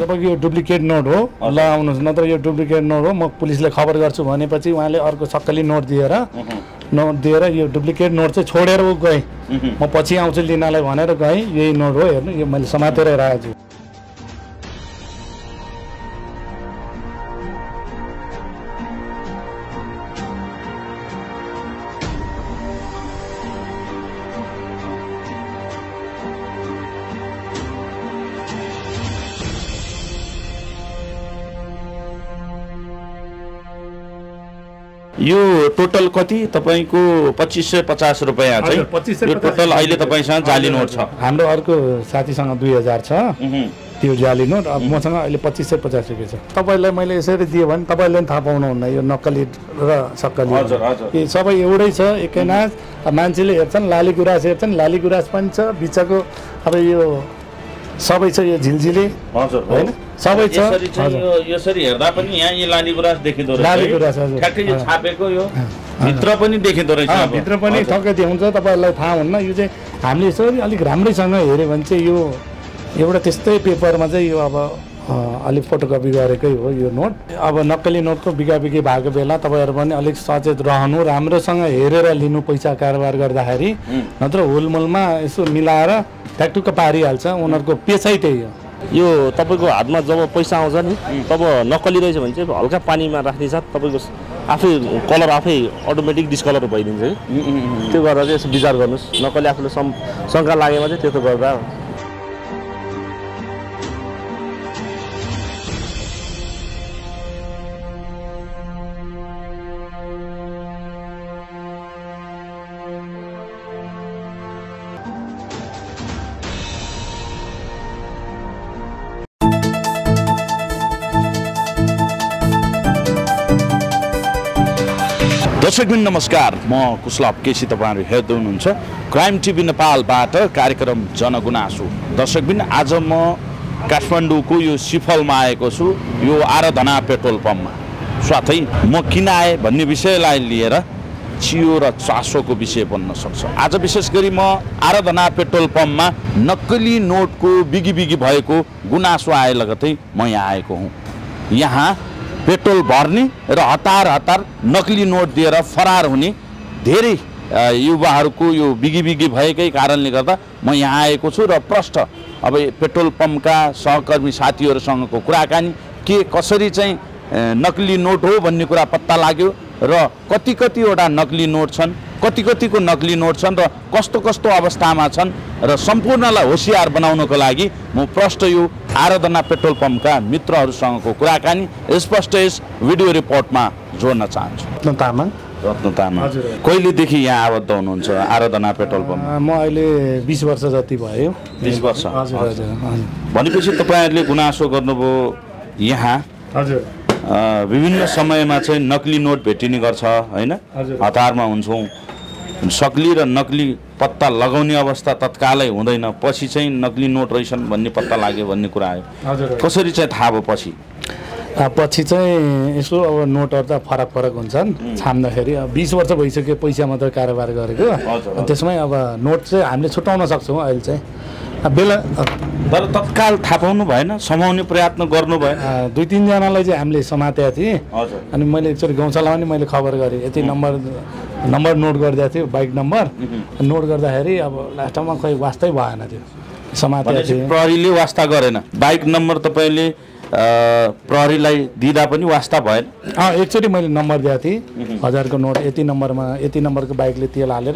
तपाईँको यो duplicate note हो ल आउनुहोस्, नत्र यो डुप्लिकेट नोट हो, म पुलिसलाई खबर गर्छु भनेपछि उहाँले अर्को सक्कली नोट दिएर यो डुप्लिकेट नोट चाहिँ छोडेर ऊ गएँ। म पछि आउँछु लिनलाई भनेर गएँ। यही नोट हो, हेर्नु यो मैले समातेर राखेको छु। यो टोटल कति तपाईको 2550 रुपैयाँ चाहिँ यो टोटल अहिले तपाईसँग जाली नोट छ। हाम्रो अर्को साथीसँग 2000 छ त्यो जाली नोट। अब मसँग अहिले 2550 रुपैयाँ छ। तपाईलाई मैले यसरी दियो भने तपाईले पनि थाहा पाउनुहुन्न यो नक्कली र सक्कली। यो सबै एउटै छ, एकै नाच। मान्छेले हेर्छन् लाली गुराँस हेर्छन्, लाली गुराँस पनि छ बिचको। अब यो सबै छ, यो झिलझिले हैन सबै छ। यसरी हेर्दा पनि यहाँ यो लाली गुराँस देखिँदो रहेछ। लाली गुराँस हजुर ठ्याक्कै यो छापेको यो भित्र पनि देखिँदो रहेछ। भित्र पनि ठक्कै देखाउँछ, तपाईहरुलाई थाहा हुन्न। यो चाहिँ हामीले यसरी अलिक राम्रैसँग हेर्यो भने चाहिँ यो एउटा त्यस्तै पेपरमा चाहिँ यो अब अलिक फोटोकपी गरेकै हो यो नोट। अब नक्कली नोटको बिगाबिगी भएको बेला तपाईहरु पनि अलिक सचेत रहनु, राम्रोसँग हेरेर लिनु पैसा कारोबार गर्दाखेरि। नत्र हुलमुलमा यसो मिलाएर ट्याकटुक्क पारिहाल्छ। उनीहरुको पेसै त्यही हो। यो तपाईको हातमा जब पैसा आउँछ नि तब नक्कली रहेछ भने चाहिँ हल्का पानीमा राख्दै छ तपाईको आफै कलर आफै अटोमेटिक डिस्कलर भइदिन्छ कि। त्यो गरेर चाहिँ यसो विचार गर्नुस्। नक्कली आफूले शंका लागेमा चाहिँ त्यस्तो गर्दा दर्शकबिन नमस्कार, म कुशलभ केसी। तपाईहरु हेर्दै हुनुहुन्छ क्राइम टिभी नेपालबाट कार्यक्रम जनगुनासो। दर्शकबिन आज म काठमाडौँको यो सिफलमा आएको छु, यो आराधना पेट्रोल पम्पमा। साथै म किन आए भन्ने विषयलाई लिएर चियो र चासोको विषय बन्न सक्छ। आज विशेष गरी म आराधना पेट्रोल पम्पमा नक्कली नोटको बिगी भएको गुनासो आए लगतै म यहाँ आएको हुँ। यहाँ पेट्रोल भर्ने र हतार नकली नोट दिएर फरार हुने धेरै युवाहरूको यो बिगी भएकै कारणले गर्दा म यहाँ आएको छु र प्रष्ट अब पेट्रोल पम्पका सहकर्मी साथीहरूसँगको कुराकानी के कसरी चाहिँ नकली नोट हो भन्ने कुरा पत्ता लाग्यो र कतिवटा नकली नोट छन्, कतिको नकली नोट छन् र कस्तो अवस्थामा छन् र सम्पूर्णलाई होशियार बनाउनको लागि म प्रष्ट यो आराधना पेट्रोल पम्पका मित्रहरूसँगको कुराकानी स्पष्ट यस भिडियो रिपोर्टमा जोड्न चाहन्छु। रत्न तामाङ कहिलेदेखि यहाँ आबद्ध हुनुहुन्छ आराधना पेट्रोल पम्पमा? म अहिले 20 वर्ष जति भयो। 20 वर्ष हजुर। भनेपछि तपाईहरुले गुनासो गर्नुभयो यहाँ हजुर विभिन्न समयमा चाहिँ नकली नोट भेटिने गर्छ हैन? हतारमा हुन्छौँ, सक्ली र नकली पत्ता लगाउने अवस्था तत्कालै हुँदैन, पछि चाहिँ नकली नोट रहेछन् भन्ने पत्ता लाग्यो भन्ने कुरा आयो। कसरी चाहिँ थाहा भयो पछि? पछि चाहिँ यसो अब नोटहरू त फरक हुन्छन् छाम्दाखेरि। 20 वर्ष भइसक्यो पैसा मात्र कारोबार गरेको। त्यसमै अब नोट चाहिँ हामीले छुटाउन सक्छौँ अहिले चाहिँ। बेला तर तत्काल थाहा पाउनु भएन, समाउने प्रयत्न गर्नु भयो? 2-3 जनालाई चाहिँ हामीले समातेका थिएँ। अनि मैले एकचोटि गौशालामा नि मैले खबर गरेँ, यति नम्बर नोट गरिदिएको थियो, बाइक नम्बर नोट गर्दाखेरि अब लास्टमा खोइ वास्तै भएन त्यो समातेको थियो। प्रहरीले वास्ता गरेन, बाइक नम्बर तपाईले प्रहरीलाई दिँदा पनि वास्ता भएन? एकचोटि मैले नम्बर दिएको थिएँ, 1000 को नोट, यति नम्बरमा यति नम्बरको बाइकले तेल हालेर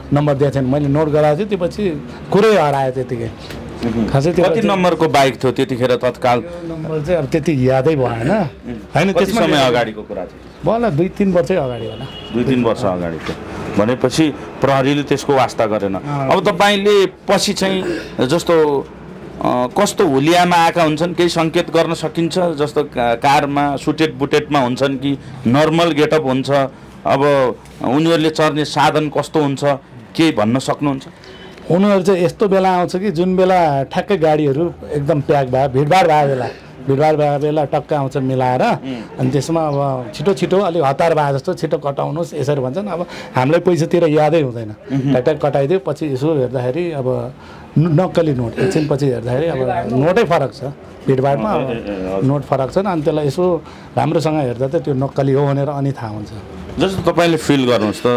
नम्बर दिएको थिएन। मैले नोट गराएको थिएँ, त्यो पछि कुरै हरायो त्यतिकै। खासै त्यो कति नम्बरको बाइक थियो त्यतिखेर तत्काल? नम्बर चाहिँ अब त्यति यादै भएन हैन। त्यति समय अगाडिको कुरा थियो? होला 2-3 वर्षै अगाडि होला। 2-3 वर्ष अगाडि थियो भनेपछि प्रहरीले त्यसको वास्ता गरेन। अब तपाईले पछि चाहिँ जस्तो कस्तो हुलियामा आएका हुन्छन् केही संकेत गर्न सकिन्छ? जस्तो कारमा सुटेड बुटेडमा हुन्छन् कि नर्मल गेटअप हुन्छ? अब उनीहरूले चढ्ने साधन कस्तो हुन्छ केही भन्न सक्नुहुन्छ? उनीहरू चाहिँ यस्तो बेला आउँछ कि जुन बेला ठ्याक्कै गाडीहरू एकदम प्याक भयो, भिडभाड भएको बेला टक्क आउँछ मिलाएर। अनि त्यसमा अब छिटो अलिक हतार भए जस्तो छिटो कटाउनुहोस् यसरी भन्छन्। अब हामीलाई पैसातिर यादै हुँदैन, ट्याक कटाइदियो। पछि यसो हेर्दाखेरि अब नक्कली नोट एकछिनपछि हेर्दाखेरि अब नोटै फरक छ भिडभाडमा नोट फरक छ अनि त्यसलाई यसो राम्रोसँग हेर्दा त त्यो नक्कली हो भनेर अनि थाहा हुन्छ। जस्तो तपाईँले फिल गर्नुहोस् त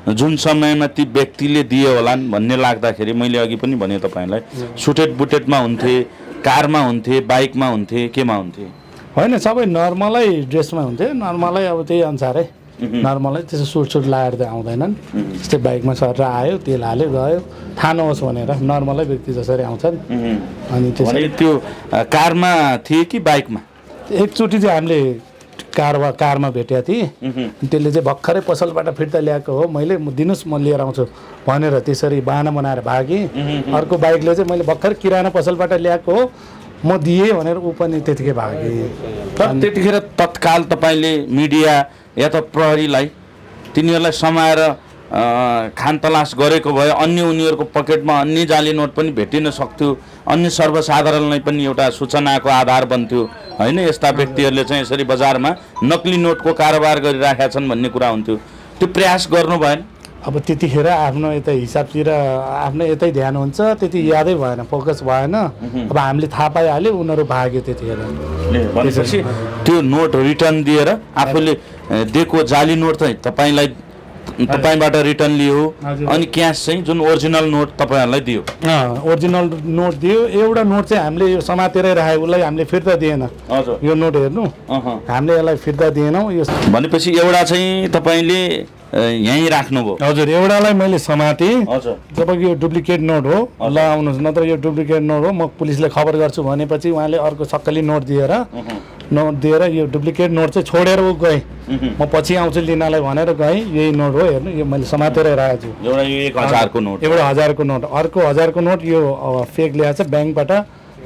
जुन समयमा ती व्यक्तिले दिए होलान् भन्ने लाग्दाखेरि मैले अघि पनि भने तपाईँलाई सुटेड बुटेडमा हुन्थे, कारमा हुन्थे, बाइकमा हुन्थे, केमा हुन्थे? होइन सबै नर्मलै ड्रेसमा हुन्थे, नर्मलै अब त्यही अनुसारै नर्मलै त्यसो सुट लगाएर त आउँदैनन्। त्यस्तै बाइकमा सरेर आयो, तेल हाल्यो गयो, थाहा नहोस् भनेर नर्मलै व्यक्ति जसरी आउँछन्। अनि त्यो कारमा थिए कि बाइकमा? एकचोटि चाहिँ हामीले कारमा भेटेको थिएँ, त्यसले चाहिँ भर्खरै पसलबाट फिर्ता ल्याएको हो, मैले दिनुहोस् म लिएर आउँछु भनेर त्यसरी बाहना बनाएर भागेँ। अर्को बाइकले चाहिँ मैले भर्खर किराना पसलबाट ल्याएको हो म दिएँ भनेर ऊ पनि त्यतिकै भागेँ। तर त्यतिखेर तत्काल तपाईँले मिडिया या त प्रहरीलाई तिनीहरूलाई समाएर खानतलास गरेको भए अन्य उनीहरूको पकेटमा अन्य जाली नोट पनि भेटिन सक्थ्यो, अन्य सर्वसाधारणलाई पनि एउटा सूचनाको आधार बन्थ्यो होइन? यस्ता व्यक्तिहरूले चाहिँ यसरी बजारमा नक्ली नोटको कारोबार गरिराखेका छन् भन्ने कुरा हुन्थ्यो। त्यो प्रयास गर्नु भएन? अब त्यतिखेर आफ्नो यतै हिसाबतिर आफ्नो यतै ध्यान हुन्छ, त्यति यादै भएन, फोकस भएन। अब हामीले थाहा पाइहाल्यो उनीहरू भाग्यो त्यतिखेर। भनेपछि त्यो नोट रिटर्न दिएर आफूले दिएको जाली नोट चाहिँ तपाईँबाट रिटर्न लियो अनि क्यास चाहिँ जुन ओरिजिनल नोट तपाईँहरूलाई दियो? ओरिजिनल नोट दियो। एउटा नोट चाहिँ हामीले यो समातेरै राखेको, उसलाई हामीले फिर्ता दिएन। यो नोट हेर्नु हामीले यसलाई फिर्ता दिएनौँ। यो भनेपछि एउटा चाहिँ तपाईँले यहीँ राख्नुभयो? हजुर, एउटालाई मैले समातेँ। तपाईँको यो डुप्लिकेट नोट हो, ल आउनुहोस् नत्र यो डुप्लिकेट नोट हो, म पुलिसलाई खबर गर्छु भनेपछि उहाँले अर्को सक्कली नोट दिएर यो डुप्लिकेट नोट चाहिँ छोडेर ऊ गएँ। म पछि आउँछु लिनलाई भनेर गएँ। यही नोट हो हेर्नु, यो मैले समातेरै राखेको छु। एउटा यो 1000को नोट, एउटा 1000को नोट, अर्को 1000को नोट यो फेक ल्याएको छ, ब्याङ्कबाट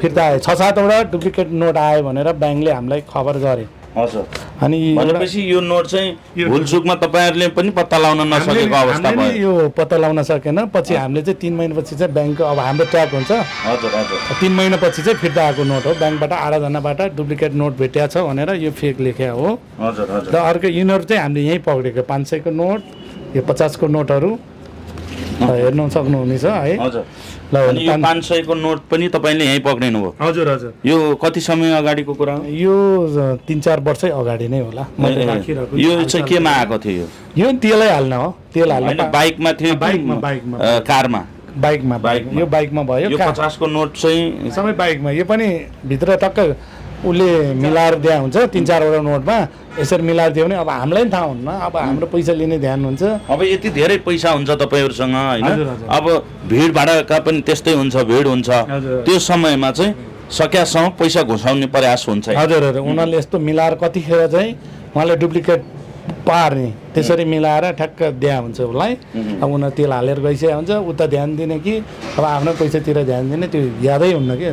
फिर्ता आयो। 6-7वटा डुप्लिकेट नोट आयो भनेर ब्याङ्कले हामीलाई खबर गरे। अनि भनेपछि यो नोट चाहिँ भुलचुकमा तपाईँहरूले पनि पत्ता लगाउन नसकेको अवस्था भयो? यो पत्ता लगाउन सकेन। पछि हामीले चाहिँ 3 महिनापछि चाहिँ ब्याङ्कको अब हाम्रो ट्र्याक हुन्छ। 3 महिनापछि चाहिँ फिर्ता आएको नोट हो, ब्याङ्कबाट 8जनाबाट डुप्लिकेट नोट भेटिया छ भनेर यो फेक लेख्या हो। र अर्को यिनीहरू चाहिँ हामीले यहीँ पक्रेको 500को नोट, यो 50को नोटहरू हेर्न सक्नुहुनेछ है। अनि यो 500को नोट पनि तपाईँले यहीँ पक्रिनु भयो? हजुर हजुर। यो कति समय अगाडिको कुरा हो? यो 3-4 वर्षै अगाडि नै होला। यो चाहिँ केमा आएको थियो? यो तेलै हाल्न हो, तेल हाल्न। बाइकमा थियो? बाइकमा कारमा? बाइकमा यो बाइकमा भयो। यो 50को नोट चाहिँ सबै बाइकमा। यो पनि भित्र टक्क उसले मिलाएर दिया हुन्छ 3-4वटा नोटमा, यसरी मिलाएर दियो भने अब हामीलाई पनि थाहा हुन्न। अब हाम्रो पैसा लिने ध्यान हुन्छ। अब यति धेरै पैसा हुन्छ तपाईँहरूसँग होइन? अब भिडभाडका पनि त्यस्तै हुन्छ, भिड हुन्छ, त्यो समयमा चाहिँ सकेसम्म पैसा घुसाउने प्रयास हुन्छ। हजुर हजुर। उनीहरूले यस्तो मिलाएर कतिखेर चाहिँ उहाँले डुप्लिकेट पार्ने त्यसरी मिलाएर ठ्याक्क दिया हुन्छ उसलाई। अब उनीहरू तेल हालेर गइसकेको हुन्छ, उता ध्यान दिने कि अब आफ्नो पैसातिर ध्यान दिने त्यो यादै हुन्न कि।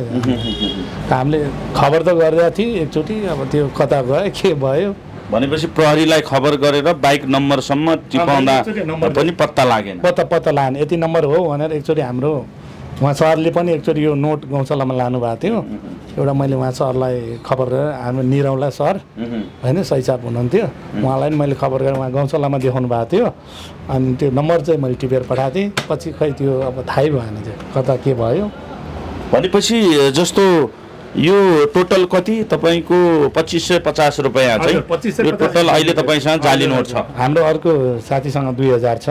हामीले खबर त गरिदिएको थियौँ एकचोटि, अब त्यो कता गयो के भयो भनेपछि प्रहरीलाई खबर गरेर बाइक नम्बरसम्म टिपाउँदा पनि पत्ता लागेन? पत्ता लागेन। यति नम्बर हो भनेर एकचोटि हाम्रो उहाँ सरले पनि एकचोटि यो नोट गौशालामा लानुभएको थियो। एउटा मैले उहाँ सरलाई खबर गरेर, हाम्रो निरौला सर होइन सैसाब हुनुहुन्थ्यो, उहाँलाई पनि मैले खबर गरेर उहाँ गौशालामा देखाउनु भएको थियो। अनि त्यो नम्बर चाहिँ मैले टिपेर पठाएको थिएँ। पछि खै त्यो अब थाहै भएन त्यो कता के भयो। भनेपछि जस्तो यो टोटल कति तपाईँको 2550 रुपियाँ चाहिँ यो टोटल अहिले तपाईँसँग जाली नोट छ? हाम्रो अर्को साथीसँग 2000 छ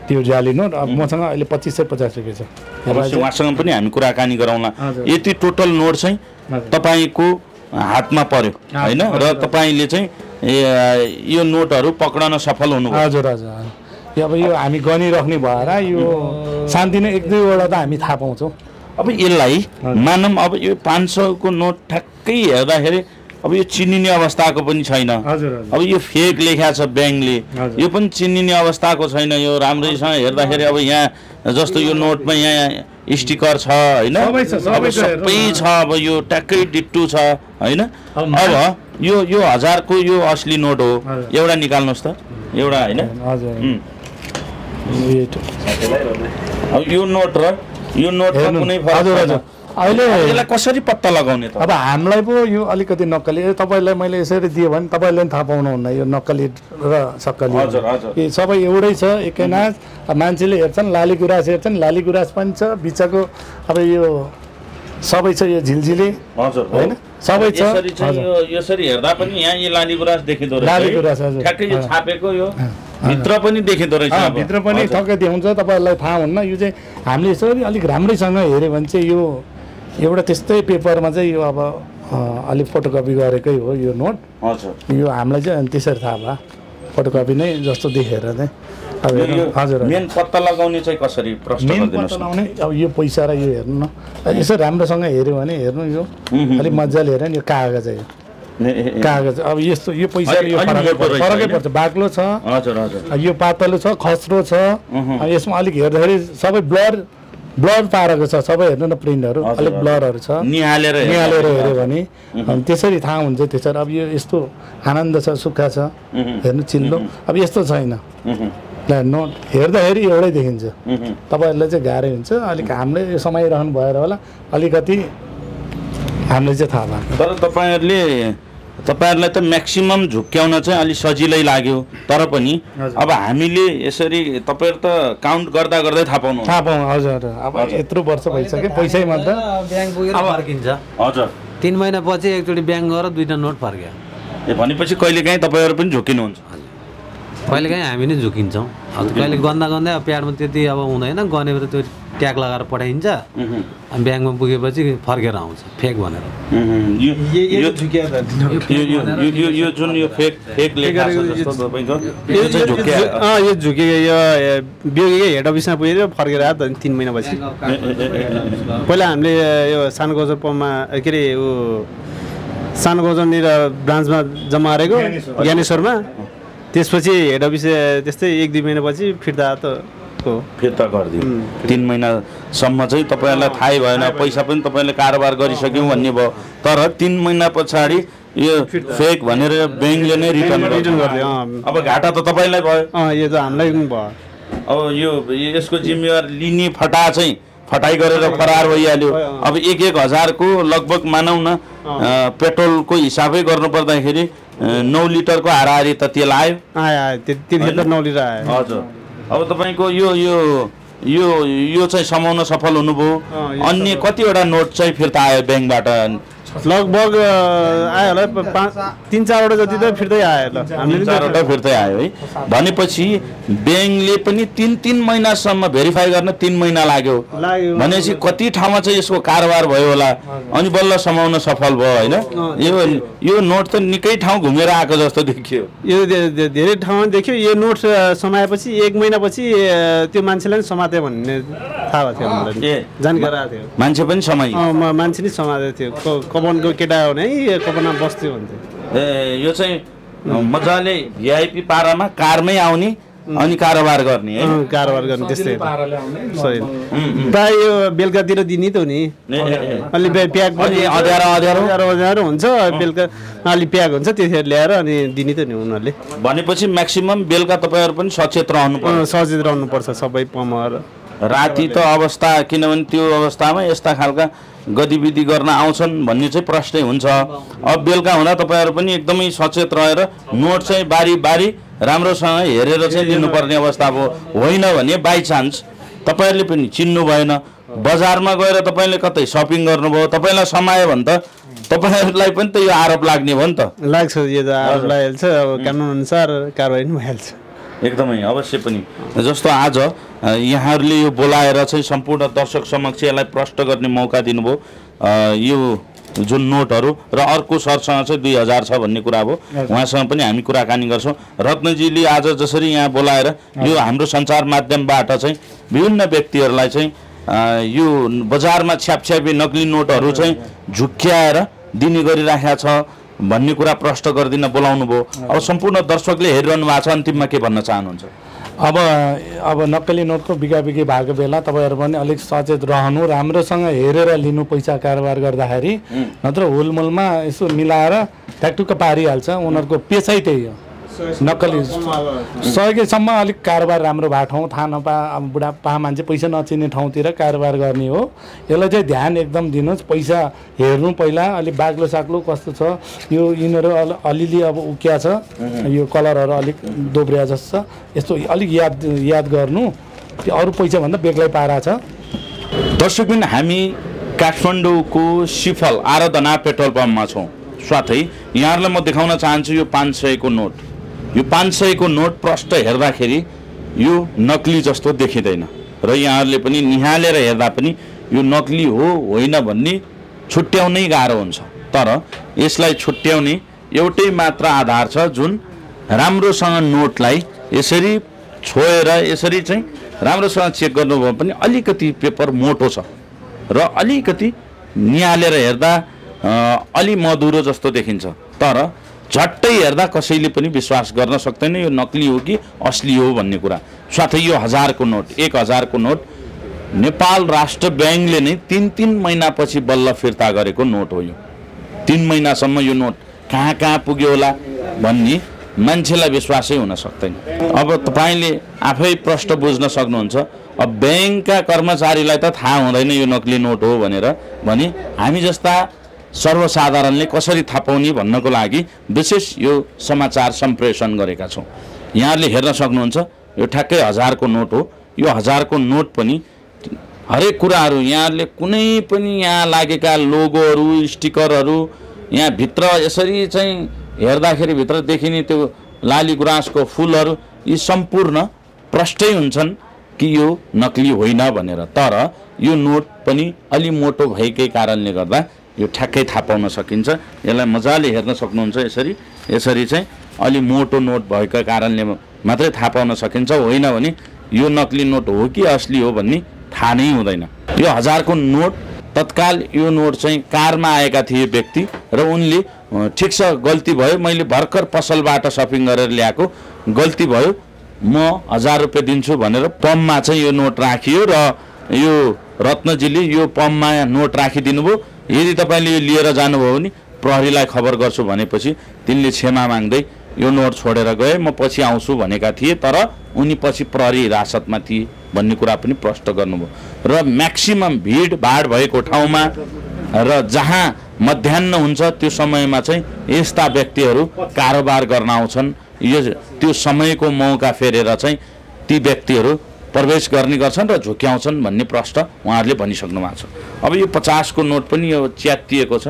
त्यो जाली नोट। अब मसँग अहिले 2550 रुपियाँ छ। उहाँसँग पनि हामी कुराकानी गरौँला। यति टोटल नोट चाहिँ तपाईँको हातमा पर्यो होइन? र तपाईँले चाहिँ यो नोटहरू पक्रन सफल हुनुभयो? हजुर हजुर। अब यो हामी गनिराख्ने भएर यो शान्ति नै 1-2वटा त हामी थाहा पाउँछौँ। अब यसलाई मानौँ अब यो 500को नोट ठ्याक्कै हेर्दाखेरि अब यो चिनिने अवस्थाको पनि छैन। अब यो फेक लेखा छ ब्याङ्कले, यो पनि चिनिने अवस्थाको छैन। यो राम्रैसँग हेर्दाखेरि अब यहाँ जस्तो यो नोटमा यहाँ स्टिकर छ होइन? अब सबै छ। अब यो ट्याक्कै डिट्टु छ होइन? अब यो 1000को यो असली नोट हो, एउटा निकाल्नुहोस् त एउटा होइन? अब यो नोट र यो नोटमा कुनै फरक छैन? अहिले यसलाई कसरी पत्ता लगाउने त? अब हामीलाई पो यो अलिकति नक्कली तपाईँलाई मैले यसरी दिएँ भने तपाईँले पनि थाहा पाउनुहुन्न यो नक्कली र सक्कली यो सबै एउटै छ एकै नाच। मान्छेले हेर्छन् लाली गुराँस हेर्छन् लाली गुराँस पनि छ बिचको अब यो सबै छ यो झिलझिले होइन सबै छ। यसरी हेर्दा पनि यहाँ यो लाली गुराँस देखिँदो रहेछ। लाली गुराँस हजुर ठ्याक्कै यो छापेको यो भित्र पनि देखिँदो रहेछ। भित्र पनि ठक्कै देखाउँछ तपाईँहरूलाई थाहा हुन्न यो चाहिँ हामीले यसरी अलिक राम्रैसँग हेऱ्यो भने चाहिँ यो एउटा त्यस्तै पेपरमा चाहिँ यो अब अलिक फोटोकपी गरेकै हो यो नोट। यो हामीलाई चाहिँ त्यसरी थाहा भयो फोटोकपी नै जस्तो देखेर चाहिँ अब हजुर मेन पत्ता लगाउने चाहिँ कसरी प्रश्न गरिदिनुहोस् लगाउने अब यो पैसा र यो हेर्नु न यसो राम्रोसँग हेऱ्यो भने हेर्नु यो अलिक मजाले हेऱ्यो नि यो कागज है कागज अब यस्तो यो पैसा यो फरकै पर्छ बाक्लो छ यो पातलो छ खस्रो छ यसमा अलिक हेर्दाखेरि सबै ब्लर पारेको छ सबै हेर्नु न प्रिन्टहरू अलिक ब्लरहरू छ निहालेर हेऱ्यो भने त्यसरी थाहा हुन्छ त्यसरी। अब यो यस्तो आनन्द छ सुक्खा छ हेर्नु चिल्लो अब यस्तो छैन नोट हेर्दाखेरि एउटै देखिन्छ तपाईँहरूलाई चाहिँ गाह्रै हुन्छ अलिक हामीले यो समाइरहनु भएर होला अलिकति हामीले चाहिँ थाहा भएको। तर तपाईँहरूलाई त म्याक्सिमम झुक्क्याउन चाहिँ अलिक सजिलै लाग्यो तर पनि अब हामीले यसरी तपाईँहरू त काउन्ट गर्दा गर्दै थाहा पाउँ हजुर अब यत्रो वर्ष भइसक्यो पैसै मात्र ब्याङ्क पुगेर फर्किन्छ। हजुर 3 महिनापछि एकचोटि ब्याङ्क गएर 2टा नोट फर्क्यो। भनेपछि कहिलेकाहीँ तपाईँहरू पनि झुकिनुहुन्छ? कहिलेकाहीँ हामी नै झुकिन्छौँ। अब कहिले गन्दा अब प्याडमा त्यति अब हुँदैन गनेर त्यो ट्याग लगाएर पठाइन्छ अनि ब्याङ्कमा पुगेपछि फर्केर आउँछ फेक भनेर। यो जुन यो फेक लेखा छ जस्तो तपाईको यो चाहिँ झुक्किया यो झुकेको यो बियोगीकै हेड अफिसमा पुगेर फर्केर आयो त 3 महिनापछि। पहिला हामीले यो सानो गजर पम्पमा के अरे यो सानो गजरनिर ब्रान्चमा जम्मा गरेको ज्ञानेश्वरमा त्यसपछि हेड अफिस त्यस्तै 1-2 महिनापछि फिर्ता फिर्ता गरिदियो। 3 महिनासम्म चाहिँ तपाईँहरूलाई थाहै भएन पैसा पनि तपाईँले कारोबार गरिसक्यौँ भन्ने भयो तर 3 महिना पछाडि यो फेक भनेर ब्याङ्कले नै रिटर्न गरिदियो। अब घाटा त तपाईँलाई भयो यो त हामीलाई पनि भयो। अब यो यसको जिम्मेवार लिने फटाइ गरेर फरार भइहाल्यो। अब 1-1 हजारको लगभग मानौँ न पेट्रोलको हिसाबै गर्नुपर्दाखेरि 9 लिटरको हाराहारी त तेल आयो त्यतिखेर त 9 लिटर आयो। हजुर अब तपाईँको यो चाहिँ समाउन सफल हुनुभयो। अन्य कतिवटा नोट चाहिँ फिर्ता आयो ब्याङ्कबाट? लगभग आयो होला 3-4वटा जति त फिर्तै आयो ल। 3-4वटा फिर्तै आयो है। भनेपछि ब्याङ्कले पनि 3-3 महिनासम्म भेरिफाई गर्न 3 महिना लाग्यो भनेपछि कति ठाउँमा चाहिँ यसको कारोबार भयो होला अनि बल्ल समाउन सफल भयो होइन। यो नोट त निकै ठाउँ घुमेर आएको जस्तो देखियो। यो धेरै ठाउँमा देखियो। यो नोट समाएपछि 1 महिनापछि त्यो मान्छेलाई पनि समाते भन्ने थाहा भएको थियो हामीलाई जानकारी आएको थियो। मान्छे पनि समाइयो मान्छे नै समातेको थियो कपनको केटा हो नि कपनमा बस्थ्यो भन्थ्यो। यो चाहिँ मजाले भिआइपी पारामा कारमै आउने अनि कारोबार गर्ने है कारोबार गर्ने त्यस्तै प्राय यो बेलुकातिर दिने त हो नि अलि प्याक पनि अँध्यारो हुन्छ बेलुका अलि प्याक हुन्छ त्यतिखेर ल्याएर अनि दिने त नि उनीहरूले। भनेपछि म्याक्सिमम बेलुका तपाईँहरू पनि सचेत रहनुपर्छ सबै पमहरू। राति त अवस्था किनभने त्यो अवस्थामा यस्ता खालका गतिविधि गर्न आउँछन् भन्ने चाहिँ प्रश्नै हुन्छ। अब बेलुका हुँदा तपाईँहरू पनि एकदमै सचेत रहेर नोट चाहिँ बारी राम्रोसँग हेरेर चाहिँ लिनुपर्ने अवस्था भयो। होइन भने बाई चान्स तपाईँहरूले पनि चिन्नु भएन बजारमा गएर तपाईँले कतै सपिङ गर्नुभयो तपाईँलाई समायो भने त तपाईँहरूलाई पनि त यो आरोप लाग्ने भयो नि त। लाग्छ यो त आरोप लागिहाल्छ अब कानुन अनुसार कारबाही पनि भइहाल्छ। एकदमै अवश्य पनि जस्तो आज यहाँहरूले यो बोलाएर चाहिँ सम्पूर्ण दर्शक समक्ष यसलाई प्रष्ट गर्ने मौका दिनुभयो। यो जुन नोटहरू र अर्को सरसँग चाहिँ 2000 छ भन्ने कुरा हो उहाँसँग पनि हामी कुराकानी गर्छौँ। रत्नजीले आज जसरी यहाँ बोलाएर यो हाम्रो सञ्चार माध्यमबाट चाहिँ विभिन्न व्यक्तिहरूलाई चाहिँ यो बजारमा छ्यापछ्यापी नक्ली नोटहरू चाहिँ झुक्क्याएर दिने गरिराखेको छ भन्ने कुरा प्रष्ट गरिदिन बोलाउनु भयो। अब सम्पूर्ण दर्शकले हेरिरहनु भएको छ अन्तिममा के भन्न चाहनुहुन्छ? अब नक्कली नोटको बिगाबिगी भएको बेला तपाईँहरू पनि अलिक सचेत रहनु राम्रोसँग हेरेर लिनु पैसा कारोबार गर्दाखेरि नत्र हुलमुलमा यसो मिलाएर ट्याकटुक्क पारिहाल्छ। उनीहरूको पेसै त्यही हो नक्कली 100 केसम्म अलिक कारोबार राम्रो भएको ठाउँ थाहा नपा अब बुढापा मान्छे पैसा नचिन्ने ठाउँतिर कारोबार गर्ने हो। यसलाई चाहिँ ध्यान एकदम दिनुहोस्। पैसा हेर्नु पहिला अलिक बाक्लो साक्लो कस्तो छ यो यिनीहरू अलिअलि अब उकिया छ यो कलरहरू अलिक दोब्रिया जस्तो छ यस्तो अलिक याद गर्नु अरू पैसाभन्दा बेग्लै पारा छ। दर्शकबिन हामी काठमाडौँको सिफल आराधना पेट्रोल पम्पमा छौँ। साथै यहाँहरूलाई म देखाउन चाहन्छु यो 500 को नोट। यो 500 को नोट प्रष्ट हेर्दाखेरि यो नक्ली जस्तो देखिँदैन र यहाँहरूले पनि निहालेर हेर्दा पनि यो नक्ली हो होइन भन्ने छुट्याउनै गाह्रो हुन्छ। तर यसलाई छुट्याउने एउटै मात्र आधार छ जुन राम्रोसँग नोटलाई यसरी छोएर यसरी चाहिँ राम्रोसँग चेक गर्नुभयो पनि अलिकति पेपर मोटो छ र अलिकति निहालेर हेर्दा अलि मधुरो जस्तो देखिन्छ। तर झट्टै हेर्दा कसैले पनि विश्वास गर्न सक्दैन यो नक्ली हो कि असली हो भन्ने कुरा। साथै यो 1000 को नोट 1000 को नोट नेपाल राष्ट्र ब्याङ्कले नै 3 महिनापछि बल्ल फिर्ता गरेको नोट हो। यो 3 महिनासम्म यो नोट कहाँ कहाँ पुग्यो होला भन्ने मान्छेलाई विश्वासै हुन सक्दैन। अब तपाईँले आफै प्रश्न बुझ्न सक्नुहुन्छ। अब ब्याङ्कका कर्मचारीलाई त थाहा हुँदैन यो नक्ली नोट हो भनेर भने हामी जस्ता सर्वसाधारणले कसरी थाहा पाउने भन्नको लागि विशेष यो समाचार सम्प्रेषण गरेका छौँ। यहाँहरूले हेर्न सक्नुहुन्छ यो ठ्याक्कै 1000 को नोट हो। यो 1000 को नोट पनि हरेक कुराहरू यहाँहरूले कुनै पनि यहाँ लागेका लोगोहरू स्टिकरहरू यहाँ भित्र यसरी चाहिँ हेर्दाखेरि भित्र देखिने त्यो लाली गुराँसको फुलहरू यी सम्पूर्ण प्रष्टै हुन्छन् कि यो नक्ली होइन भनेर। तर यो नोट पनि अलि मोटो भएकै कारणले गर्दा यो ठ्याक्कै थाहा पाउन सकिन्छ। यसलाई मजाले हेर्न सक्नुहुन्छ। यसरी चाहिँ अलि मोटो नोट भएको कारणले मात्रै थाहा पाउन सकिन्छ। होइन भने यो नक्ली नोट हो कि असली हो भन्ने थाहा नै हुँदैन। यो 1000 को नोट तत्काल यो नोट चाहिँ कारमा आएका थिए व्यक्ति र उनले ठिक छ गल्ती भयो मैले भर्खर पसलबाट सपिङ गरेर ल्याएको गल्ती भयो म 1000 रुपियाँ दिन्छु भनेर पम्पमा चाहिँ यो नोट राखियो र यो रत्नजीले यो पम्पमा नोट राखिदिनु भयो। यदि तपाईँले यो लिएर जानुभयो भने प्रहरीलाई खबर गर्छु भनेपछि तिनले क्षमा माग्दै यो नोट छोडेर गए। म पछि आउँछु भनेका थिए तर उनी पछि प्रहरी हिरासतमा थिए भन्ने कुरा पनि प्रष्ट गर्नुभयो। र म्याक्सिमम भिडभाड भएको ठाउँमा र जहाँ मध्याह्न हुन्छ त्यो समयमा चाहिँ यस्ता व्यक्तिहरू कारोबार गर्न आउँछन्। यो त्यो समयको मौका फेरेर चाहिँ ती व्यक्तिहरू प्रवेश गर्ने गर्छन् र झुक्याउँछन् भन्ने प्रश्न उहाँहरूले भनिसक्नु भएको छ। अब यो 50 को नोट पनि यो च्यातिएको छ।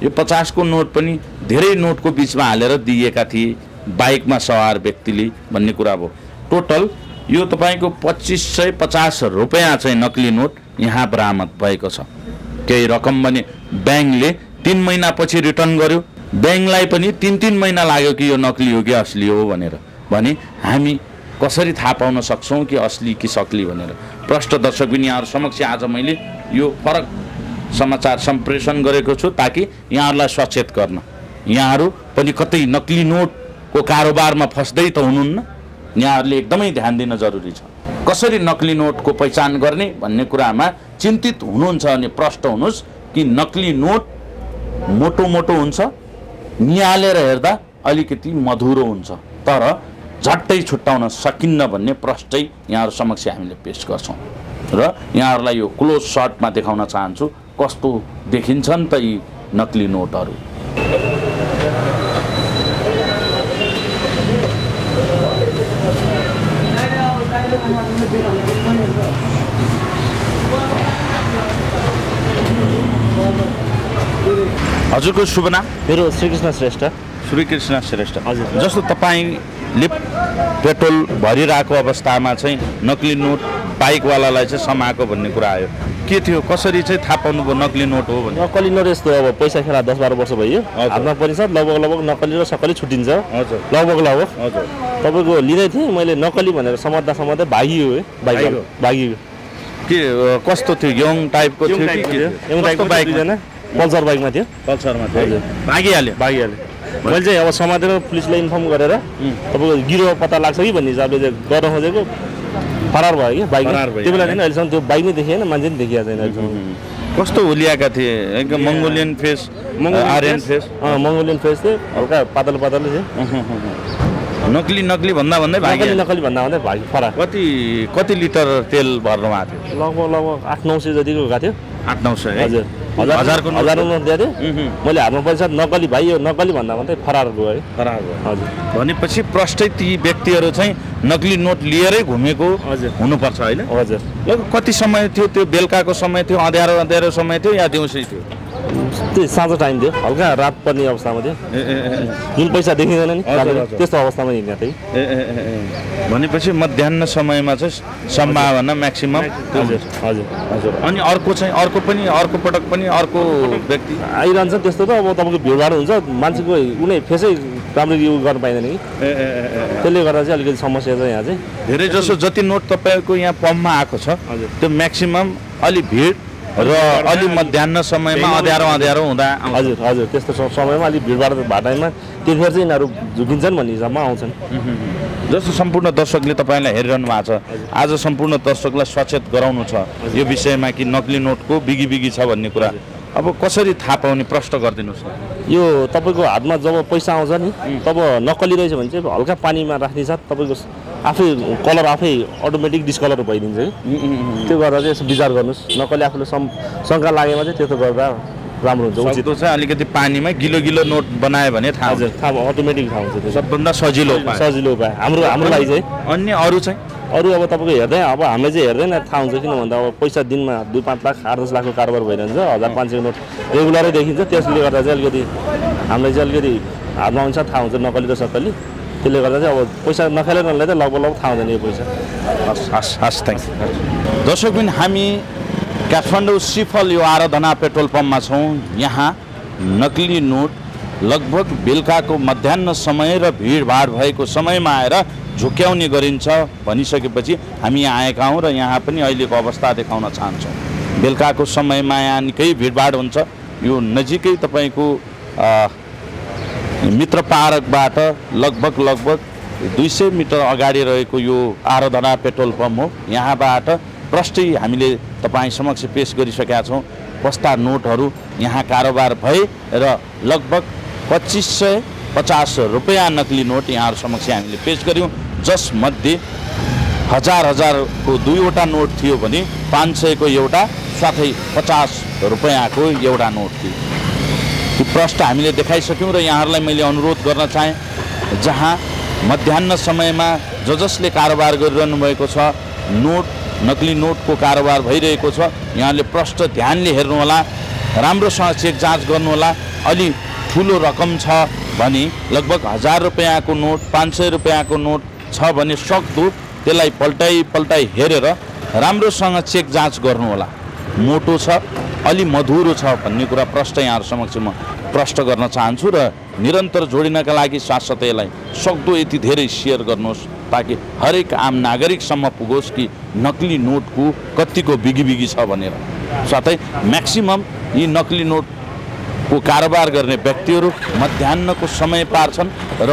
यो 50 को नोट पनि धेरै नोटको बिचमा हालेर दिएका थिए बाइकमा सवार व्यक्तिले भन्ने कुरा भयो। टोटल यो तपाईँको 2550 रुपियाँ चाहिँ नक्ली नोट यहाँ बरामद भएको छ। केही रकम भने ब्याङ्कले 3 महिनापछि रिटर्न गर्यो। ब्याङ्कलाई पनि 3 महिना लाग्यो कि यो नक्ली हो कि असली हो भनेर। भने हामी कसरी थाहा पाउन सक्छौँ कि असली कि सक्ली भनेर। प्रष्ट दर्शक पनि यहाँहरू समक्ष आज मैले यो फरक समाचार सम्प्रेषण गरेको छु ताकि यहाँहरूलाई सचेत गर्न। यहाँहरू पनि कतै नक्ली नोटको कारोबारमा फस्दै त हुनुहुन्न। यहाँहरूले एकदमै ध्यान दिन जरुरी छ। कसरी नक्ली नोटको पहिचान गर्ने भन्ने कुरामा चिन्तित हुनुहुन्छ भने प्रष्ट हुनुहोस् कि नक्ली नोट मोटो मोटो हुन्छ निहालेर हेर्दा अलिकति मधुरो हुन्छ तर झट्टै छुट्याउन सकिन्न भन्ने प्रष्टै यहाँहरू समक्ष हामीले पेश गर्छौँ। र यहाँहरूलाई यो क्लोज शटमा देखाउन चाहन्छु कस्तो देखिन्छन् त यी नक्ली नोटहरू। हजुरको शुभ नाम? मेरो श्रीकृष्ण श्रेष्ठ। श्रीकृष्ण श्रेष्ठ। हजुर। जस्तो तपाईँले पेट्रोल भरिरहेको अवस्थामा चाहिँ नक्ली नोट बाइकवालालाई चाहिँ समाएको भन्ने कुरा आयो के थियो कसरी चाहिँ थाहा पाउनुभयो नक्ली नोट हो भने? नक्कली नोट यस्तो अब पैसा खेला 10-12 वर्ष भयो हातमा परिन्छ लगभग नक्कली र सक्कली छुट्टिन्छ। हजुर। लगभग हजुर। तपाईँको लिँदै थिएँ मैले नक्कली भनेर समात्दा भागियो है भागियो। के कस्तो थियो यङ टाइपको थियो कि यङ टाइपको बाइक छैन पल्सर बाइकमा थियो। पल्सरमा थियो भागिहाल्यो। मैले चाहिँ अब समातेर पुलिसलाई इन्फर्म गरेर तपाईँको गिरो पत्ता लाग्छ कि भन्ने हिसाबले चाहिँ गर्न खोजेको फरार भयो कि बाइक। त्यो बेला चाहिँ अहिलेसम्म त्यो बाइक नै देखिएन मान्छे पनि देखिएको छैन अहिलेसम्म। कस्तो हुलियाका थिए एकदम Mongolian face Aryan face? Mongolian face थियो हल्का पातलो थियो। नक्ली भन्दा भन्दै नक्कली भन्दा भन्दै भाग्यो फरार। कति लिटर तेल भर्नु भएको थियो? लगभग 800-900 जतिको गएको थियो। 800-900 है? हजुर, हजारको नोट दिएको थियो। मैले हातमा पैसा नक्कली भाइ यो नक्कली भन्दा भन्दै फरार गयो है। फरार भयो। हजुर, भनेपछि प्रष्टै ती व्यक्तिहरू चाहिँ नक्ली नोट लिएरै घुमेको हुनुपर्छ होइन? हजुर। लगभग कति समय थियो त्यो? बेलुकाको समय थियो, अँध्यारो समय थियो या दिउँसै थियो? त्यो साँझो टाइम थियो, हल्का रात पर्ने अवस्थामा थियो। जुन पैसा देखिँदैन नि त्यस्तो अवस्थामा हिँड्ने थिएँ। भनेपछि मध्याह्न समयमा चाहिँ सम्भावना म्याक्सिमम। हजुर हजुर हजुर। अनि अर्को पटक पनि अर्को व्यक्ति आइरहन्छ त्यस्तो त। अब तपाईँको भिडभाड हुन्छ, मान्छेको कुनै फेसै राम्ररी युज गर्न पाइँदैन कि, त्यसले गर्दा चाहिँ अलिकति समस्या छ यहाँ चाहिँ। धेरै जसो जति नोट तपाईँको यहाँ पम्पमा आएको छ त्यो म्याक्सिमम अलि भिड र अलि मध्याह्न समयमा अँध्यारो हुँदा। हजुर हजुर, त्यस्तो समयमा अलिक भिडभाड भएटाइममा त्यतिखेर चाहिँ यिनीहरू झुकिन्छन् भन्ने हिसाबमा आउँछन्। जस्तो सम्पूर्ण दर्शकले तपाईँलाई हेरिरहनु भएको छ, आज सम्पूर्ण दर्शकलाई सचेत गराउनु छ यो विषयमा कि नक्ली नोटको बिगी छ भन्ने कुरा। अब कसरी थाहा पाउने प्रश्न गरिदिनुहोस् न। यो तपाईँको हातमा जब पैसा आउँछ नि तब नक्कली रहेछ भने चाहिँ हल्का पानीमा राख्ने साथ तपाईँको आफै कलर आफै अटोमेटिक डिस्कलर भइदिन्छ कि, त्यो गर्दा चाहिँ यसो विचार गर्नुहोस्। नक्कली आफूले शङ्का लागेमा चाहिँ त्यस्तो गर्दा राम्रो हुन्छ। उचित चाहिँ अलिकति पानीमा गिलो नोट बनायो भने थाहा हुन्छ। थाहा अटोमेटिक थाहा हुन्छ। त्यो सबभन्दा सजिलो उपाय हाम्रो लागि चाहिँ। अन्य अरू अब तपाईँको हेर्दै अब हामीले चाहिँ हेर्दैन थाहा हुन्छ, किन भन्दा अब पैसा दिनमा 2-5 लाख 8-10 लाखको कारोबार भइरहन्छ। 1500 नोट रेगुलरै देखिन्छ, त्यसले गर्दा चाहिँ अलिकति हामीलाई चाहिँ अलिकति हातमा आउँछ, थाहा हुन्छ नक्कली र सक्कली। त्यसले गर्दा चाहिँ अब पैसा नखेलेरलाई त लगभग थाहा हुँदैन यो पैसा। हस् थ्याङ्क यू। दर्शकबिन हामी काठमाडौँ सिफल यो आराधना पेट्रोल पम्पमा छौँ। यहाँ नक्ली नोट लगभग बेलुकाको मध्याह्न समय र भिडभाड भएको समयमा आएर झुक्याउने गरिन्छ भनिसकेपछि हामी यहाँ आएका हौँ र यहाँ पनि अहिलेको अवस्था देखाउन चाहन्छौँ। बेलुकाको समयमा यहाँ निकै भिडभाड हुन्छ। यो नजिकै तपाईँको मित्र पार्कबाट लगभग 200 मिटर अगाडि रहेको यो आराधना पेट्रोल पम्प हो। यहाँबाट प्रष्टै हामीले तपाईँ समक्ष पेश गरिसकेका छौँ। पस्ता नोटहरू यहाँ कारोबार भए र लगभग 2550 रुपियाँ नक्ली नोट यहाँहरू समक्ष हामीले पेश गऱ्यौँ, जसमध्ये 1000को 2वटा नोट थियो भने 500 को एउटा साथै 50 रुपियाँको एउटा नोट थियो। यो प्रश्न हामीले देखाइसक्यौँ र यहाँहरूलाई मैले अनुरोध गर्न चाहेँ, जहाँ मध्याह्न समयमा जसले कारोबार गरिरहनु भएको छ, नक्ली नोटको कारोबार भइरहेको छ, यहाँले प्रश्न ध्यानले हेर्नुहोला, राम्रोसँग चेक जाँच गर्नुहोला। अलि ठुलो रकम छ भने लगभग 1000 रुपियाँको नोट 500 रुपियाँको नोट छ भने सक्दो त्यसलाई पल्टाइ हेरेर राम्रोसँग चेक जाँच गर्नुहोला। मोटो छ, अलि मधुरो छ भन्ने कुरा प्रश्न यहाँहरू समक्ष म प्रश्न गर्न चाहन्छु र निरन्तर जोडिनका लागि साथसाथैलाई सक्दो यति धेरै सेयर गर्नुहोस् ताकि हरेक आम नागरिकसम्म पुगोस् कि नक्ली नोटको कतिको बिगी छ भनेर। साथै म्याक्सिमम यी नक्ली नोटको कारोबार गर्ने व्यक्तिहरू मध्याह्नको समय पार्छन् र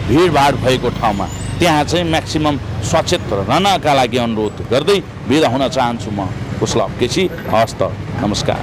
भिडभाड भएको ठाउँमा, त्यहाँ चाहिँ म्याक्सिमम सचेत रहनका लागि अनुरोध गर्दै बिदा हुन चाहन्छु। म कुशल केसी, हस्त, नमस्कार।